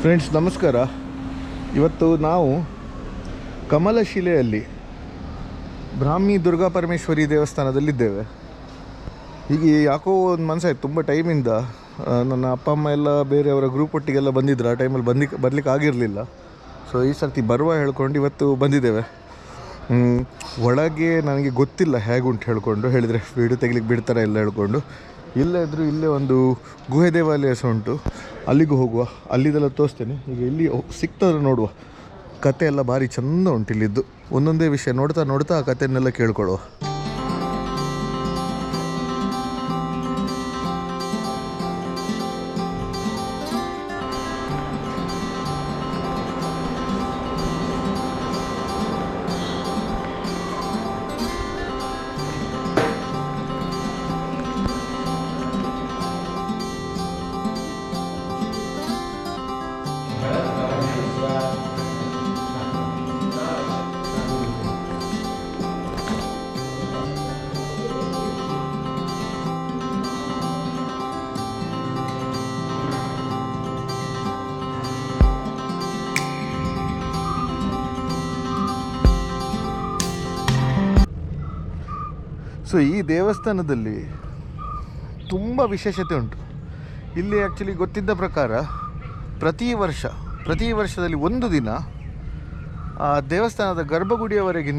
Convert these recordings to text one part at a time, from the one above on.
Friends ನಮಸ್ಕಾರ. ಇವತ್ತು ನಾವು ಕಮಲಶಿಲೆಯಲ್ಲಿ ಬ್ರಾಹ್ಮಿ ದುರ್ಗಾ ಪರಮೇಶ್ವರಿ ದೇವಸ್ಥಾನದಲ್ಲಿದ್ದೇವೆ. ಈಗ ಯಾಕೋ ಒಂದು ಮನಸ್ಸಾಯ್ತು, ತುಂಬ ಟೈಮಿಂದ ನನ್ನ ಅಪ್ಪ ಅಮ್ಮ ಎಲ್ಲ ಬೇರೆಯವರ ಗ್ರೂಪ್ ಒಟ್ಟಿಗೆಲ್ಲ ಬಂದಿದ್ರು. ಆ ಟೈಮಲ್ಲಿ ಬರಲಿಕ್ಕೆ ಆಗಿರಲಿಲ್ಲ. ಸೊ ಈ ಸರ್ತಿ ಬರುವ ಹೇಳ್ಕೊಂಡು ಇವತ್ತು ಬಂದಿದ್ದೇವೆ. ಒಳಗೆ ನನಗೆ ಗೊತ್ತಿಲ್ಲ ಹೇಗುಂಟು ಹೇಳ್ಕೊಂಡು ಹೇಳಿದರೆ ವೀಡಿಯೋ ತೆಗಿಲಿಕ್ಕೆ ಬಿಡ್ತಾರೆ ಎಲ್ಲ ಹೇಳ್ಕೊಂಡು. ಇಲ್ಲೇ ಇದ್ದರೂ ಇಲ್ಲೇ ಒಂದು ಗುಹೆ ದೇವಾಲಯ ಸಹ ಉಂಟು, ಅಲ್ಲಿಗೂ ಹೋಗುವ, ಅಲ್ಲಿದೆಲ್ಲ ತೋರಿಸ್ತೇನೆ. ಈಗ ಇಲ್ಲಿ ಸಿಗ್ತದೆ ನೋಡುವ. ಕತೆ ಎಲ್ಲ ಭಾರಿ ಚೆಂದ ಉಂಟು ಇಲ್ಲಿದ್ದು. ಒಂದೊಂದೇ ವಿಷಯ ನೋಡ್ತಾ ನೋಡ್ತಾ ಆ ಕತೆಯನ್ನೆಲ್ಲ ಕೇಳ್ಕೊಳ್ಳುವ. ಸೊ ಈ ದೇವಸ್ಥಾನದಲ್ಲಿ ತುಂಬ ವಿಶೇಷತೆ ಉಂಟು. ಇಲ್ಲಿ ಆ್ಯಕ್ಚುಲಿ ಗೊತ್ತಿದ್ದ ಪ್ರಕಾರ ಪ್ರತಿ ವರ್ಷದಲ್ಲಿ ಒಂದು ದಿನ ಆ ದೇವಸ್ಥಾನದ ಗರ್ಭಗುಡಿಯವರೆಗೆ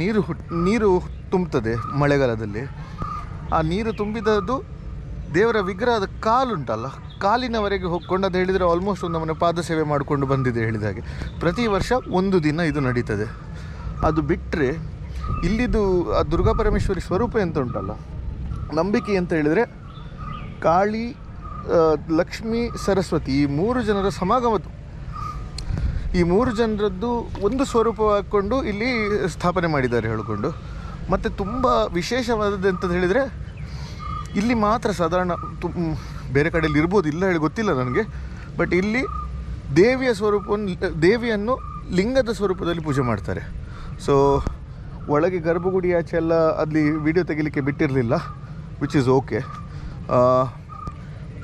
ನೀರು ತುಂಬುತ್ತದೆ ಮಳೆಗಾಲದಲ್ಲಿ. ಆ ನೀರು ತುಂಬಿದದ್ದು ದೇವರ ವಿಗ್ರಹದ ಕಾಲುಂಟಲ್ಲ, ಕಾಲಿನವರೆಗೆ ಹೋಗ್ಕೊಂಡು, ಅದು ಹೇಳಿದರೆ ಆಲ್ಮೋಸ್ಟ್ ಒಂದು ನಮ್ಮನೆ ಪಾದ ಸೇವೆ ಮಾಡಿಕೊಂಡು ಬಂದಿದೆ ಹೇಳಿದ ಹಾಗೆ. ಪ್ರತಿ ವರ್ಷ ಒಂದು ದಿನ ಇದು ನಡೀತದೆ. ಅದು ಬಿಟ್ಟರೆ ಇಲ್ಲಿದು ಆ ದುರ್ಗಾ ಪರಮೇಶ್ವರಿ ಸ್ವರೂಪ ಎಂತ ಉಂಟಲ್ಲ, ನಂಬಿಕೆ ಅಂತ ಹೇಳಿದರೆ ಕಾಳಿ, ಲಕ್ಷ್ಮಿ, ಸರಸ್ವತಿ ಈ ಮೂರು ಜನರ ಸಮಾಗಮದ್ದು. ಈ ಮೂರು ಜನರದ್ದು ಒಂದು ಸ್ವರೂಪ ಹಾಕ್ಕೊಂಡು ಇಲ್ಲಿ ಸ್ಥಾಪನೆ ಮಾಡಿದ್ದಾರೆ ಹೇಳಿಕೊಂಡು. ಮತ್ತು ತುಂಬ ವಿಶೇಷವಾದದ್ದು ಎಂತಂದು ಹೇಳಿದರೆ ಇಲ್ಲಿ ಮಾತ್ರ ಸಾಧಾರಣ ಬೇರೆ ಕಡೆಯಲ್ಲಿ ಇರ್ಬೋದು, ಇಲ್ಲ ಹೇಳಿ ಗೊತ್ತಿಲ್ಲ ನನಗೆ, ಬಟ್ ಇಲ್ಲಿ ದೇವಿಯನ್ನು ಲಿಂಗದ ಸ್ವರೂಪದಲ್ಲಿ ಪೂಜೆ ಮಾಡ್ತಾರೆ. ಸೊ ಒಳಗೆ ಗರ್ಭಗುಡಿ ಆಚೆ ಎಲ್ಲ ಅಲ್ಲಿ ವಿಡಿಯೋ ತೆಗಿಲಿಕ್ಕೆ ಬಿಟ್ಟಿರಲಿಲ್ಲ, ವಿಚ್ ಈಸ್ ಓಕೆ.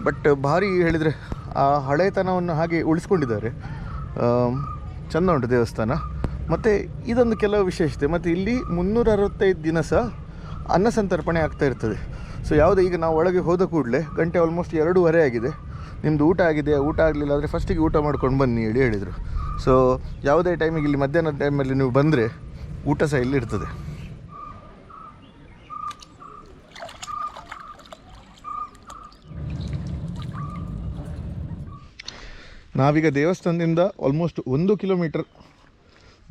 ಬಟ್ ಭಾರಿ ಹೇಳಿದರೆ ಆ ಹಳೆತನವನ್ನು ಹಾಗೆ ಉಳಿಸ್ಕೊಂಡಿದ್ದಾರೆ. ಚೆಂದ ಉಂಟು ದೇವಸ್ಥಾನ. ಮತ್ತು ಇದೊಂದು ಕೆಲವು ವಿಶೇಷತೆ. ಮತ್ತು ಇಲ್ಲಿ 365 ದಿನ ಸಹ ಅನ್ನ ಸಂತರ್ಪಣೆ ಆಗ್ತಾ ಇರ್ತದೆ. ಸೊ ಯಾವುದೇ ಈಗ ನಾವು ಒಳಗೆ ಹೋದ ಕೂಡಲೇ ಗಂಟೆ ಆಲ್ಮೋಸ್ಟ್ 2:30 ಆಗಿದೆ, ನಿಮ್ಮದು ಊಟ ಆಗಿದೆ, ಊಟ ಆಗಲಿಲ್ಲ ಆದರೆ ಫಸ್ಟಿಗೆ ಊಟ ಮಾಡ್ಕೊಂಡು ಬನ್ನಿ ಹೇಳಿದರು. ಸೊ ಯಾವುದೇ ಟೈಮಿಗೆ ಇಲ್ಲಿ ಮಧ್ಯಾಹ್ನದ ಟೈಮಲ್ಲಿ ನೀವು ಬಂದರೆ ಊಟ ಸಹ ಇಲ್ಲಿ ಇರ್ತದೆ. ನಾವೀಗ ದೇವಸ್ಥಾನದಿಂದ ಆಲ್ಮೋಸ್ಟ್ 1 ಕಿಲೋಮೀಟರ್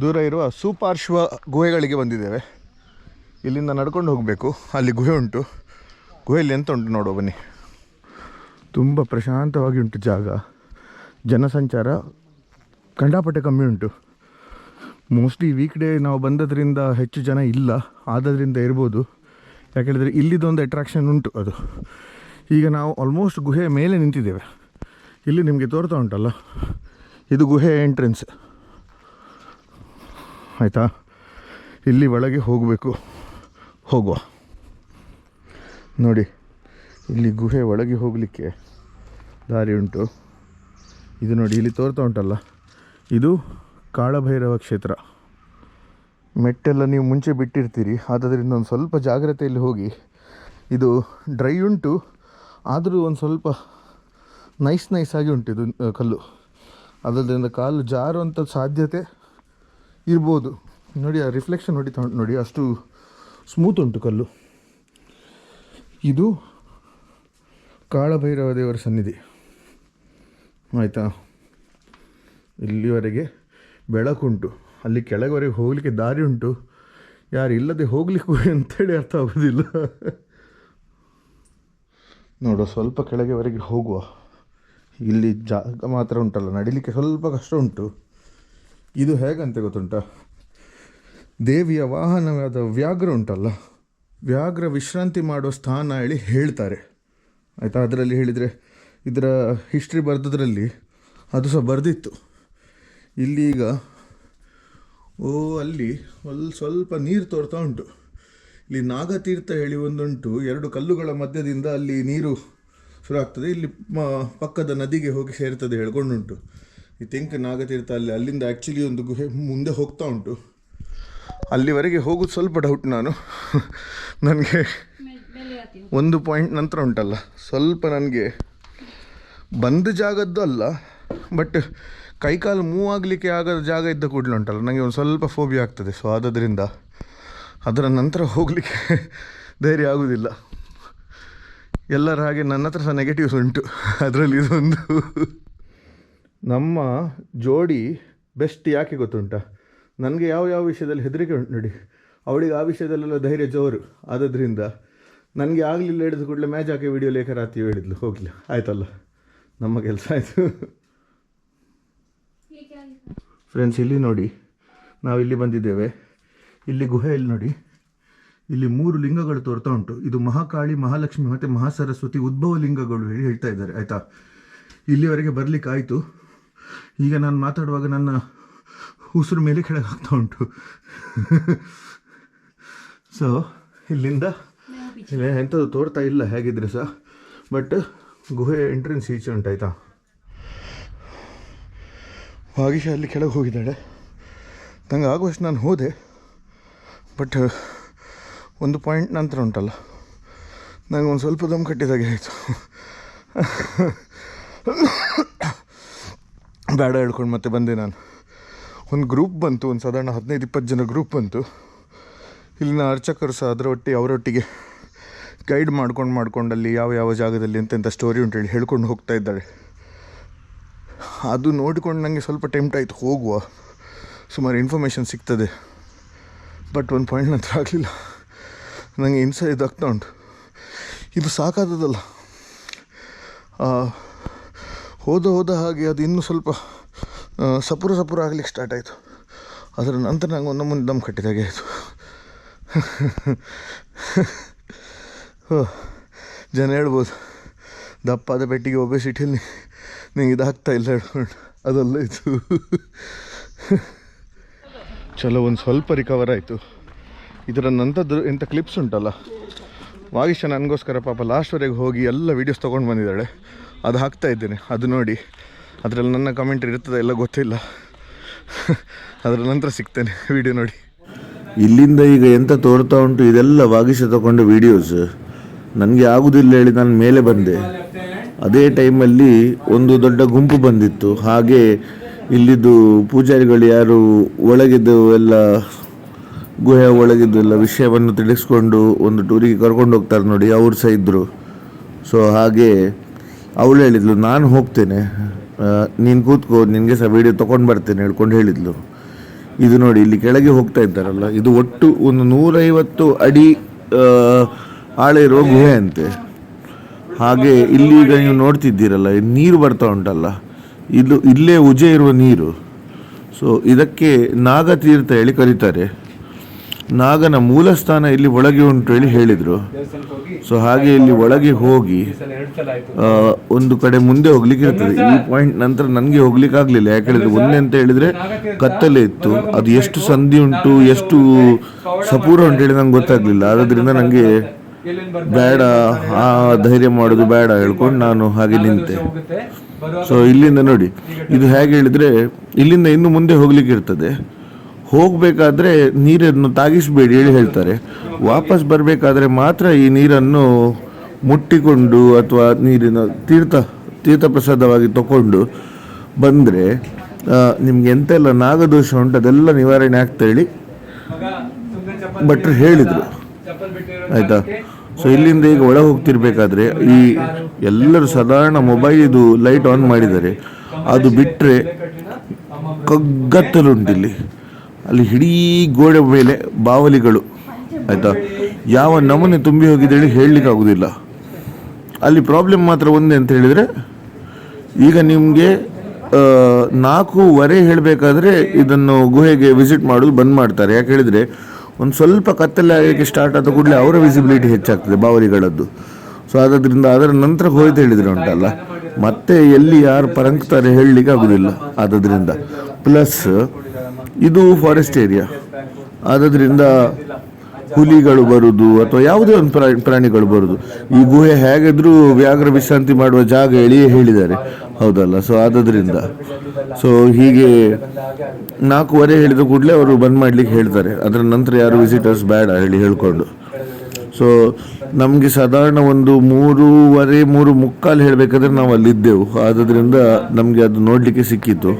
ದೂರ ಇರುವ ಸುಪಾರ್ಶ್ವ ಗುಹೆಗಳಿಗೆ ಬಂದಿದ್ದೇವೆ. ಇಲ್ಲಿಂದ ನಡ್ಕೊಂಡು ಹೋಗಬೇಕು, ಅಲ್ಲಿ ಗುಹೆ ಉಂಟು. ಗುಹೆಯಲ್ಲಿ ಎಂತ ಉಂಟು ನೋಡುವ ಬನ್ನಿ. ತುಂಬ ಪ್ರಶಾಂತವಾಗಿ ಉಂಟು ಜಾಗ, ಜನಸಂಚಾರ ಕಂಡಾಪಟ್ಟೆ ಕಮ್ಮಿ ಉಂಟು. ಮೋಸ್ಟ್ಲಿ ವೀಕ್ ಡೇ ನಾವು ಬಂದದ್ರಿಂದ ಹೆಚ್ಚು ಜನ ಇಲ್ಲ, ಆದದ್ರಿಂದ ಇರ್ಬೋದು. ಯಾಕೆಳಿದರೆ ಇಲ್ಲಿದೊಂದು ಅಟ್ರಾಕ್ಷನ್ ಉಂಟು ಅದು. ಈಗ ನಾವು ಆಲ್ಮೋಸ್ಟ್ ಗುಹೆಯ ಮೇಲೆ ನಿಂತಿದ್ದೇವೆ. ಇಲ್ಲಿ ನಿಮಗೆ ತೋರ್ತಾ ಉಂಟಲ್ಲ, ಇದು ಗುಹೆ ಎಂಟ್ರೆನ್ಸ್ ಆಯಿತಾ. ಇಲ್ಲಿ ಒಳಗೆ ಹೋಗುವ ನೋಡಿ. ಇಲ್ಲಿ ಗುಹೆ ಒಳಗೆ ಹೋಗಲಿಕ್ಕೆ ದಾರಿ ಉಂಟು. ಇದು ನೋಡಿ, ಇಲ್ಲಿ ತೋರ್ತಾ ಉಂಟಲ್ಲ, ಇದು ಕಾಳಭೈರವ ಕ್ಷೇತ್ರ. ಮೆಟ್ಟೆಲ್ಲ ನೀವು ಮುಂಚೆ ಬಿಟ್ಟಿರ್ತೀರಿ, ಆದ್ದರಿಂದ ಒಂದು ಸ್ವಲ್ಪ ಜಾಗ್ರತೆಯಲ್ಲಿ ಹೋಗಿ. ಇದು ಡ್ರೈ ಉಂಟು, ಆದರೂ ಒಂದು ಸ್ವಲ್ಪ ನೈಸ್ ಆಗಿ ಉಂಟು ಇದು ಕಲ್ಲು. ಅದರಿಂದ ಕಾಲು ಜಾರುವಂಥ ಸಾಧ್ಯತೆ ಇರ್ಬೋದು. ನೋಡಿ ಆ ರಿಫ್ಲೆಕ್ಷನ್ ನೋಡಿ, ಅಷ್ಟು ಸ್ಮೂತ್ ಉಂಟು ಕಲ್ಲು. ಇದು ಕಾಳಭೈರವ ದೇವರ ಸನ್ನಿಧಿ ಆಯಿತಾ. ಇಲ್ಲಿವರೆಗೆ ಬೆಳಕುಂಟು, ಅಲ್ಲಿ ಕೆಳಗವರೆಗೆ ಹೋಗಲಿಕ್ಕೆ ದಾರಿ ಉಂಟು. ಯಾರು ಇಲ್ಲದೆ ಹೋಗ್ಲಿಕ್ಕೂ ಅಂತೇಳಿ ಅರ್ಥ ಆಗೋದಿಲ್ಲ. ನೋಡುವ, ಸ್ವಲ್ಪ ಕೆಳಗೆವರೆಗೆ ಹೋಗುವ. ಇಲ್ಲಿ ಜಾಗ ಮಾತ್ರ ಉಂಟಲ್ಲ, ನಡಿಲಿಕ್ಕೆ ಸ್ವಲ್ಪ ಕಷ್ಟ ಉಂಟು. ಇದು ಹೇಗಂತೆ ಗೊತ್ತುಂಟ, ದೇವಿಯ ವಾಹನವಾದ ವ್ಯಾಘ್ರ ಉಂಟಲ್ಲ, ವ್ಯಾಘ್ರ ವಿಶ್ರಾಂತಿ ಮಾಡೋ ಸ್ಥಾನ ಹೇಳಿ ಹೇಳ್ತಾರೆ ಆಯಿತಾ. ಅದರಲ್ಲಿ ಹೇಳಿದರೆ ಇದರ ಹಿಸ್ಟ್ರಿ ಬರೆದದ್ರಲ್ಲಿ ಅದು ಸಹ ಬರೆದಿತ್ತು. ಇಲ್ಲಿ ಈಗ ಅಲ್ಲಿ ಸ್ವಲ್ಪ ನೀರು ತೋರ್ತಾ ಉಂಟು. ಇಲ್ಲಿ ನಾಗತೀರ್ಥ ಹೇಳಿ ಒಂದುಂಟು, 2 ಕಲ್ಲುಗಳ ಮಧ್ಯದಿಂದ ಅಲ್ಲಿ ನೀರು ಶುರು ಆಗ್ತದೆ, ಇಲ್ಲಿ ಪಕ್ಕದ ನದಿಗೆ ಹೋಗಿ ಸೇರ್ತದೆ ಹೇಳ್ಕೊಂಡುಂಟು. ಈ ತೆಂಕ ನಾಗತೀರ್ಥ ಅಲ್ಲಿಂದ ಆ್ಯಕ್ಚುಲಿ ಒಂದು ಗುಹೆ ಮುಂದೆ ಹೋಗ್ತಾ ಉಂಟು. ಅಲ್ಲಿವರೆಗೆ ಹೋಗೋದು ಸ್ವಲ್ಪ ಡೌಟ್. ನನಗೆ ಒಂದು ಪಾಯಿಂಟ್ ನಂತರ ಉಂಟಲ್ಲ ಸ್ವಲ್ಪ ನನಗೆ ಬಂದ ಜಾಗದ್ದು ಅಲ್ಲ, ಬಟ್ ಕೈಕಾಲು ಮೂವ್ ಆಗಲಿಕ್ಕೆ ಆಗದ ಜಾಗ ಇದ್ದ ಕೂಡಲೇ ಉಂಟಲ್ಲ ನನಗೆ ಒಂದು ಸ್ವಲ್ಪ ಫೋಬಿಯಾ ಆಗ್ತದೆ. ಸೊ ಆದ್ದರಿಂದ ಅದರ ನಂತರ ಹೋಗಲಿಕ್ಕೆ ಧೈರ್ಯ ಆಗೋದಿಲ್ಲ. ಎಲ್ಲರ ಹಾಗೆ ನನ್ನ ಹತ್ರ ಸಹ ನೆಗೆಟಿವ್ಸ್ ಉಂಟು, ಅದರಲ್ಲಿ ಇದೊಂದು. ನಮ್ಮ ಜೋಡಿ ಬೆಸ್ಟ್ ಯಾಕೆ ಗೊತ್ತುಂಟ, ನನಗೆ ಯಾವ ವಿಷಯದಲ್ಲಿ ಹೆದರಿಕೆ ಉಂಟು ನೋಡಿ, ಅವಳಿಗೆ ಆ ವಿಷಯದಲ್ಲೆಲ್ಲ ಧೈರ್ಯ ಜೋರು. ಆದ್ದರಿಂದ ನನಗೆ ಆಗಲಿಲ್ಲ ಹಿಡಿದು ಕೂಡಲೇ ಮ್ಯಾಚ್ ಹಾಕಿ ವಿಡಿಯೋ ಲೇಖರಾತಿ ಹೇಳಿದ್ಲು, ಹೋಗಲಿಲ್ಲ ಆಯ್ತಲ್ಲ, ನಮ್ಮ ಕೆಲಸ ಆಯಿತು. ಫ್ರೆಂಡ್ಸ್ ಇಲ್ಲಿ ನೋಡಿ, ನಾವಿಲ್ಲಿ ಬಂದಿದ್ದೇವೆ. ಇಲ್ಲಿ ಗುಹೆಯಲ್ಲಿ ನೋಡಿ, ಇಲ್ಲಿ 3 ಲಿಂಗಗಳು ತೋರ್ತಾ ಉಂಟು. ಇದು ಮಹಾಕಾಳಿ, ಮಹಾಲಕ್ಷ್ಮಿ ಮತ್ತು ಮಹಾಸರಸ್ವತಿ ಉದ್ಭವ ಲಿಂಗಗಳು ಹೇಳಿ ಹೇಳ್ತಾ ಇದ್ದಾರೆ ಆಯಿತಾ. ಇಲ್ಲಿವರೆಗೆ ಬರಲಿಕ್ಕೆ ಆಯಿತು. ಈಗ ನಾನು ಮಾತಾಡುವಾಗ ನನ್ನ ಉಸಿರು ಮೇಲೆ ಕೆಳಗೆ ಆಗ್ತಾ ಉಂಟು. ಸೊ ಇಲ್ಲಿಂದ ಎಂಥದ್ದು ತೋರ್ತಾ ಇಲ್ಲ ಹೇಗಿದ್ರೆ ಸಹ, ಬಟ್ ಗುಹೆ ಎಂಟ್ರೆನ್ಸ್ ಈಚೆ ಉಂಟಾಯ್ತಾ. ಭಾಗಿಶ ಅಲ್ಲಿ ಕೆಳಗೆ ಹೋಗಿದ್ದಾಳೆ. ನಂಗೆ ಆಗುವಷ್ಟು ನಾನು ಹೋದೆ, ಬಟ್ ಒಂದು ಪಾಯಿಂಟ್ ನಂತರ ಉಂಟಲ್ಲ ನನಗೆ ಒಂದು ಸ್ವಲ್ಪ ದಮ್ ಕಟ್ಟಿದಾಗೆ ಆಯಿತು. ಬೇಡ ಹೇಳ್ಕೊಂಡು ಮತ್ತೆ ಬಂದೆ ನಾನು. ಒಂದು ಗ್ರೂಪ್ ಬಂತು, ಒಂದು ಸಾಧಾರಣ 15-20 ಜನ ಗ್ರೂಪ್ ಬಂತು. ಇಲ್ಲಿನ ಅರ್ಚಕರು ಸಹ ಅವರೊಟ್ಟಿಗೆ ಗೈಡ್ ಮಾಡ್ಕೊಂಡು ಅಲ್ಲಿ ಯಾವ ಜಾಗದಲ್ಲಿ ಎಂತೆಂಥ ಸ್ಟೋರಿ ಉಂಟೇಳಿ ಹೇಳ್ಕೊಂಡು ಹೋಗ್ತಾ ಇದ್ದಾಳೆ. ಅದು ನೋಡಿಕೊಂಡು ನನಗೆ ಸ್ವಲ್ಪ ಟೆಂಪ್ಟ್ ಆಯಿತು, ಹೋಗುವ, ಸುಮಾರು ಇನ್ಫಾರ್ಮೇಷನ್ ಸಿಗ್ತದೆ. ಬಟ್ ಒಂದು ಪಾಯಿಂಟ್ ನಂತರ ಆಗಲಿಲ್ಲ. ನನಗೆ ಇದಾಗ್ತಾ ಉಂಟು, ಇದು ಸಾಕಾದದಲ್ಲ. ಹೋದ ಹಾಗೆ ಅದು ಇನ್ನೂ ಸ್ವಲ್ಪ ಸಪುರ ಆಗಲಿಕ್ಕೆ ಸ್ಟಾರ್ಟ್ ಆಯಿತು. ಅದರ ನಂತರ ನಂಗೆ ಒಂದು ಮುಂದೆ ದಮ್ ಕಟ್ಟಿದಾಗೆ ಆಯಿತು. ಜನ ಹೇಳ್ಬೋದು, ದಪ್ಪಾದ ಪೆಟ್ಟಿಗೆ ಒಬೆಸಿಟಿಯಲ್ಲಿ ನಿಂಗೆ ಇದಾಗ್ತಾ ಇಲ್ಲ ಹೇಳ್ಕೊಂಡು, ಅದೆಲ್ಲ ಇದು. ಚಲೋ ಒಂದು ಸ್ವಲ್ಪ ರಿಕವರ್ ಆಯಿತು. ಇದರ ನಂತರದ್ದು ಎಂಥ ಕ್ಲಿಪ್ಸ್ ಉಂಟಲ್ಲ, ವಾಗೀಶ ನನಗೋಸ್ಕರ ಪಾಪ ಲಾಸ್ಟ್ವರೆಗೆ ಹೋಗಿ ಎಲ್ಲ ವೀಡಿಯೋಸ್ ತೊಗೊಂಡು ಬಂದಿದ್ದಾಳೆ. ಅದು ಹಾಕ್ತಾ ಇದ್ದೇನೆ, ಅದು ನೋಡಿ. ಅದರಲ್ಲಿ ನನ್ನ ಕಮೆಂಟ್ರಿ ಇರ್ತದೆ ಎಲ್ಲ ಗೊತ್ತಿಲ್ಲ, ಅದರ ನಂತರ ಸಿಗ್ತೇನೆ, ವಿಡಿಯೋ ನೋಡಿ. ಇಲ್ಲಿಂದ ಈಗ ಎಂತ ತೋರ್ತಾ ಉಂಟು ಇದೆಲ್ಲ ವಾಗೀಶ ತಗೊಂಡ ವೀಡಿಯೋಸ್. ನನಗೆ ಆಗುವುದಿಲ್ಲ ಹೇಳಿ ನಾನು ಮೇಲೆ ಬಂದೆ. ಅದೇ ಟೈಮಲ್ಲಿ ಒಂದು ದೊಡ್ಡ ಗುಂಪು ಬಂದಿತ್ತು. ಹಾಗೆ ಇಲ್ಲಿದ್ದು ಪೂಜಾರಿಗಳು ಯಾರು ಒಳಗಿದ್ದು ಎಲ್ಲ ಗುಹೆ ಒಳಗಿದ್ದು ಎಲ್ಲ ವಿಷಯವನ್ನು ತಿಳಿಸ್ಕೊಂಡು ಒಂದು ಟೂರಿಗೆ ಕರ್ಕೊಂಡು ಹೋಗ್ತಾರೆ ನೋಡಿ, ಅವ್ರು ಸಹ ಇದ್ದರು. ಸೊ ಹಾಗೆ ಅವಳು ಹೇಳಿದ್ಲು, ನಾನು ಹೋಗ್ತೇನೆ, ನೀನು ಕೂತ್ಕೋ, ನಿನಗೆ ಸಹ ವೀಡಿಯೋ ತೊಗೊಂಡು ಬರ್ತೇನೆ ಹೇಳ್ಕೊಂಡು ಹೇಳಿದ್ಲು. ಇದು ನೋಡಿ, ಇಲ್ಲಿ ಕೆಳಗೆ ಹೋಗ್ತಾ ಇದ್ದಾರಲ್ಲ, ಇದು ಒಟ್ಟು ಒಂದು 150 ಅಡಿ ಆಳ ಇರುವ ಗುಹೆ ಅಂತೆ. ಹಾಗೆ ಇಲ್ಲಿ ಈಗ ನೀವು ನೋಡ್ತಿದ್ದೀರಲ್ಲ, ನೀರು ಬರ್ತಾ ಉಂಟಲ್ಲ, ಇಲ್ಲೇ ಉಜೆ ಇರುವ ನೀರು. ಸೊ ಇದಕ್ಕೆ ನಾಗತೀರ್ಥ ಹೇಳಿ ಕರೀತಾರೆ. ನಾಗನ ಮೂಲ ಸ್ಥಾನ ಇಲ್ಲಿ ಒಳಗೆ ಉಂಟು ಹೇಳಿ ಹೇಳಿದರು. ಸೊ ಹಾಗೆ ಇಲ್ಲಿ ಒಳಗೆ ಹೋಗಿ ಒಂದು ಕಡೆ ಮುಂದೆ ಹೋಗ್ಲಿಕ್ಕೆ ಇರ್ತದೆ. ಈ ಪಾಯಿಂಟ್ ನಂತರ ನನಗೆ ಹೋಗ್ಲಿಕ್ಕೆ ಆಗಲಿಲ್ಲ. ಯಾಕೆ ಹೇಳಿದ್ರೆ, ಒಂದೇ ಅಂತ ಹೇಳಿದ್ರೆ ಕತ್ತಲೆ ಇತ್ತು, ಅದು ಎಷ್ಟು ಸಂಧಿ ಉಂಟು ಎಷ್ಟು ಸಪೂರ ಉಂಟು ಹೇಳಿ ನಂಗೆ ಗೊತ್ತಾಗಲಿಲ್ಲ. ಆದ್ದರಿಂದ ನನಗೆ ಬೇಡ, ಆ ಧೈರ್ಯ ಮಾಡೋದು ಬೇಡ ಹೇಳ್ಕೊಂಡು ನಾನು ಹಾಗೆ ನಿಂತೆ. ಸೊ ಇಲ್ಲಿಂದ ನೋಡಿ, ಇದು ಹೇಗೆ ಹೇಳಿದರೆ, ಇಲ್ಲಿಂದ ಇನ್ನು ಮುಂದೆ ಹೋಗ್ಲಿಕ್ಕೆ ಇರ್ತದೆ. ಹೋಗಬೇಕಾದ್ರೆ ನೀರನ್ನು ತಾಗಿಸಬೇಡಿ ಹೇಳಿ ಹೇಳ್ತಾರೆ. ವಾಪಸ್ ಬರಬೇಕಾದ್ರೆ ಮಾತ್ರ ಈ ನೀರನ್ನು ಮುಟ್ಟಿಕೊಂಡು ಅಥವಾ ನೀರಿನ ತೀರ್ಥ ಪ್ರಸಾದವಾಗಿ ತಗೊಂಡು ಬಂದರೆ ನಿಮ್ಗೆ ಎಂತೆಲ್ಲ ನಾಗದೋಷ ಉಂಟು ಅದೆಲ್ಲ ನಿವಾರಣೆ ಆಗ್ತಾ ಹೇಳಿ ಭಟ್ರು ಹೇಳಿದರು ಆಯಿತಾ. ಸೊ ಇಲ್ಲಿಂದ ಈಗ ಒಳಗೆ ಹೋಗ್ತಿರ್ಬೇಕಾದ್ರೆ ಈ ಎಲ್ಲರೂ ಸಾಧಾರಣ ಮೊಬೈಲಿದು ಲೈಟ್ ಆನ್ ಮಾಡಿದ್ದಾರೆ. ಅದು ಬಿಟ್ಟರೆ ಕಗ್ಗತ್ತಲುಂಟಿಲ್ಲಿ, ಅಲ್ಲಿ ಇಡೀ ಗೋಡೆ ಮೇಲೆ ಬಾವಲಿಗಳು ಆಯಿತಾ. ಯಾವ ನಮೂನೆ ತುಂಬಿ ಹೋಗಿದೆ ಹೇಳಿ ಹೇಳಲಿಕ್ಕೆ ಆಗೋದಿಲ್ಲ. ಅಲ್ಲಿ ಪ್ರಾಬ್ಲಮ್ ಮಾತ್ರ ಒಂದೇ ಅಂತ ಹೇಳಿದರೆ, ಈಗ ನಿಮಗೆ 4:15 ಹೇಳಬೇಕಾದ್ರೆ ಇದನ್ನು ಗುಹೆಗೆ ವಿಸಿಟ್ ಮಾಡೋದು ಬಂದ್ ಮಾಡ್ತಾರೆ. ಯಾಕೆ ಹೇಳಿದರೆ, ಒಂದು ಸ್ವಲ್ಪ ಕತ್ತಲೆ ಆಗಲಿಕ್ಕೆ ಸ್ಟಾರ್ಟ್ ಆದ ಕೂಡಲೇ ಅವರ ವಿಸಿಬಿಲಿಟಿ ಹೆಚ್ಚಾಗ್ತದೆ ಬಾವಲಿಗಳದ್ದು. ಸೊ ಆದ್ದರಿಂದ ಅದರ ನಂತರ ಹೋಯ್ತು ಹೇಳಿದರೆ ಉಂಟಲ್ಲ, ಮತ್ತೆ ಎಲ್ಲಿ ಯಾರು ಪರಂಕ್ತಾರೆ ಹೇಳಲಿಕ್ಕೆ ಆಗೋದಿಲ್ಲ. ಆದ್ದರಿಂದ ಪ್ಲಸ್ ಇದು ಫಾರೆಸ್ಟ್ ಏರಿಯಾ ಆದ್ದರಿಂದ ಹುಲಿಗಳು ಬರುವುದು ಅಥವಾ ಯಾವುದೇ ಒಂದು ಪ್ರಾಣಿಗಳು ಬರುವುದು. ಈ ಗುಹೆ ಹೇಗಿದ್ರೂ ವ್ಯಾಘ್ರ ವಿಶ್ರಾಂತಿ ಮಾಡುವ ಜಾಗ ಹೇಳಿದ್ದಾರೆ. ಹೌದಲ್ಲ. ಸೊ ಆದದ್ರಿಂದ ಸೊ ಹೀಗೆ 4:15 ಹೇಳಿದ ಕೂಡಲೇ ಅವರು ಬಂದ್ ಮಾಡ್ಲಿಕ್ಕೆ ಹೇಳ್ತಾರೆ. ಅದರ ನಂತರ ಯಾರು ವಿಸಿಟರ್ಸ್ ಬೇಡ ಹೇಳ್ಕೊಂಡು. ಸೊ ನಮಗೆ ಸಾಧಾರಣ ಒಂದು 3:30-3:45 ಹೇಳಬೇಕಾದ್ರೆ ನಾವು ಅಲ್ಲಿದ್ದೆವು. ಆದ್ರಿಂದ ನಮಗೆ ಅದು ನೋಡಲಿಕ್ಕೆ ಸಿಕ್ಕಿತ್ತು.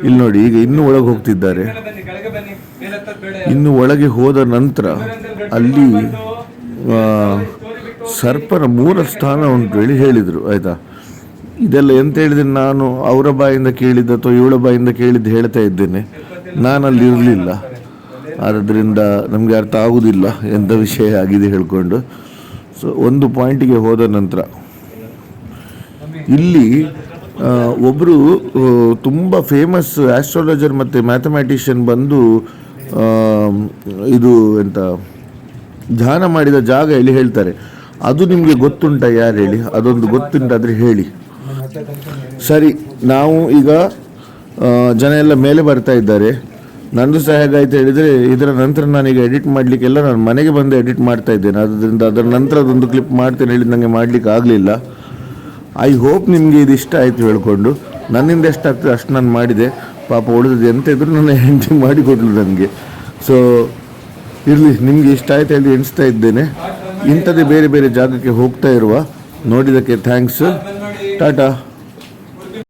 ಇಲ್ಲಿ ನೋಡಿ, ಈಗ ಇನ್ನೂ ಒಳಗೆ ಹೋಗ್ತಿದ್ದಾರೆ. ಇನ್ನು ಒಳಗೆ ಹೋದ ನಂತರ ಅಲ್ಲಿ ಸರ್ಪನ 3 ಸ್ಥಾನ ಉಂಟು ಹೇಳಿದರು. ಆಯಿತಾ, ಇದೆಲ್ಲ ಎಂತ ಹೇಳಿದ್ರೆ ನಾನು ಅವರ ಬಾಯಿಂದ ಕೇಳಿದ್ದು ಅಥವಾ ಇವಳ ಬಾಯಿಂದ ಕೇಳಿದ್ದು ಹೇಳ್ತಾ ಇದ್ದೇನೆ. ನಾನು ಅಲ್ಲಿ ಇರಲಿಲ್ಲ, ಆದ್ದರಿಂದ ನಮಗೆ ಅರ್ಥ ಆಗುವುದಿಲ್ಲ ಎಂಥ ವಿಷಯ ಆಗಿದೆ ಹೇಳ್ಕೊಂಡು. ಸೊ ಒಂದು ಪಾಯಿಂಟಿಗೆ ಹೋದ ನಂತರ ಇಲ್ಲಿ ಒಬ್ಬರು ತುಂಬ ಫೇಮಸ್ ಆಸ್ಟ್ರಾಲಜರ್ ಮತ್ತು ಮ್ಯಾಥಮ್ಯಾಟಿಷಿಯನ್ ಬಂದು ಇದು ಎಂತ ಧ್ಯಾನ ಮಾಡಿದ ಜಾಗ ಇಲ್ಲಿ ಹೇಳ್ತಾರೆ. ಅದು ನಿಮಗೆ ಗೊತ್ತುಂಟ ಯಾರು ಹೇಳಿ? ಅದೊಂದು ಗೊತ್ತುಂಟಾದರೆ ಹೇಳಿ. ಸರಿ, ನಾವು ಈಗ ಜನ ಎಲ್ಲ ಮೇಲೆ ಬರ್ತಾ ಇದ್ದಾರೆ. ನಂದು ಸಹ ಹೇಗಾಯ್ತು ಹೇಳಿದರೆ, ಇದರ ನಂತರ ನಾನೀಗ ಎಡಿಟ್ ಮಾಡಲಿಕ್ಕೆಲ್ಲ ನಾನು ಮನೆಗೆ ಬಂದು ಎಡಿಟ್ ಮಾಡ್ತಾ ಇದ್ದೇನೆ. ಆದ್ದರಿಂದ ಅದರ ನಂತರ ಅದೊಂದು ಕ್ಲಿಪ್ ಮಾಡ್ತೇನೆ ಹೇಳಿ ನನಗೆ ಮಾಡಲಿಕ್ಕೆ ಆಗಲಿಲ್ಲ. ಐ ಹೋಪ್ ನಿಮಗೆ ಇದು ಇಷ್ಟ ಆಯಿತು ಹೇಳ್ಕೊಂಡು. ನನ್ನಿಂದ ಎಷ್ಟಾಗ್ತದೆ ಅಷ್ಟು ನಾನು ಮಾಡಿದೆ. ಪಾಪ ಉಳಿದದ್ದು ಎಂತ ಇದ್ರೂ ನನ್ನ ಹೆಂಡತಿ ಮಾಡಿಕೊಡ್ಲು ನನಗೆ. ಸೊ ಇರಲಿ, ನಿಮಗೆ ಇಷ್ಟ ಆಯ್ತು ಹೇಳಿ ಎಣಿಸ್ತಾ ಇದ್ದೇನೆ. ಇಂಥದ್ದೇ ಬೇರೆ ಬೇರೆ ಜಾಗಕ್ಕೆ ಹೋಗ್ತಾ ಇರುವ. ನೋಡಿದ್ದಕ್ಕೆ ಥ್ಯಾಂಕ್ಸ್. ಟಾಟಾ.